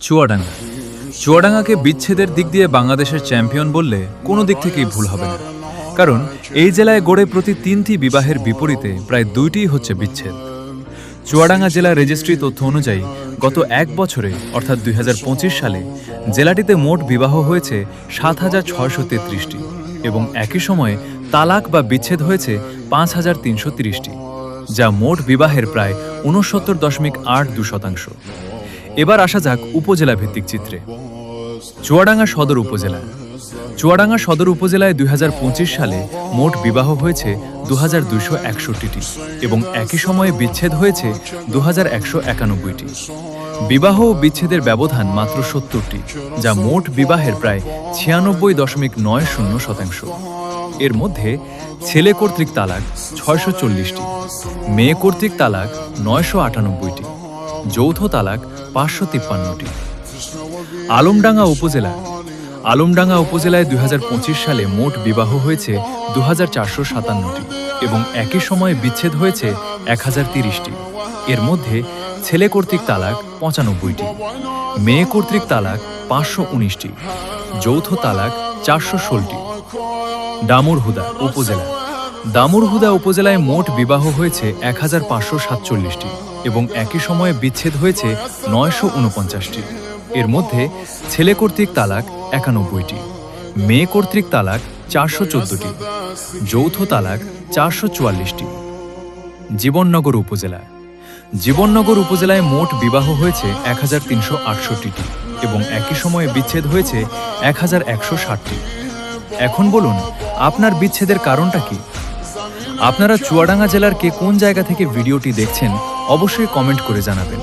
চুয়াডাঙ্গা চুয়াডাঙ্গাকে বিচ্ছেদের দিক দিয়ে বাংলাদেশের চ্যাম্পিয়ন বললে কোনো দিক থেকেই ভুল হবে না, কারণ এই জেলায় গড়ে প্রতি 3টি বিবাহের বিপরীতে প্রায় 2টিই হচ্ছে বিচ্ছেদ। চুয়াডাঙ্গা জেলার রেজিস্ট্রি তথ্য অনুযায়ী গত এক বছরে অর্থাৎ 2025 সালে জেলাটিতে মোট বিবাহ হয়েছে 7,633টি এবং একই সময়ে তালাক বা বিচ্ছেদ হয়েছে 5,330টি, যা মোট বিবাহের প্রায় 69.82%। এবার আসা যাক উপজেলা ভিত্তিক চিত্রে। চুয়াডাঙ্গা সদর উপজেলা। চুয়াডাঙ্গা সদর উপজেলায় 2025 সালে মোট বিবাহ হয়েছে 2,261টি এবং একই সময়ে বিচ্ছেদ হয়েছে 2,191টি। বিবাহ ও বিচ্ছেদের ব্যবধান মাত্র 70টি, যা মোট বিবাহের প্রায় 96.90%। এর মধ্যে ছেলে কর্তৃক তালাক 640টি, মেয়ে কর্তৃক তালাক 998টি, যৌথ তালাক 553টি। আলমডাঙ্গা উপজেলা। আলমডাঙ্গা উপজেলায় 2025 সালে মোট বিবাহ হয়েছে 2,457টি এবং একই সময়ে বিচ্ছেদ হয়েছে 1,030টি। এর মধ্যে ছেলে কর্তৃক তালাক 95টি, মেয়ে কর্তৃক তালাক 519টি, যৌথ তালাক 416টি। দামুড়হুদা উপজেলা। দামুড়হুদা উপজেলায় মোট বিবাহ হয়েছে 1,547টি এবং একই সময়ে বিচ্ছেদ হয়েছে 949টি। এর মধ্যে ছেলে কর্তৃক তালাক 91টি, মেয়ে কর্তৃক তালাক 414টি, যৌথ তালাক 444টি। জীবননগর উপজেলা। জীবননগর উপজেলায় মোট বিবাহ হয়েছে 1,368টি এবং একই সময়ে বিচ্ছেদ হয়েছে 1,160টি। এখন বলুন, আপনার বিচ্ছেদের কারণটা কি? আপনারা চুয়াডাঙ্গা জেলার কে কোন জায়গা থেকে ভিডিওটি দেখছেন অবশ্যই কমেন্ট করে জানাবেন।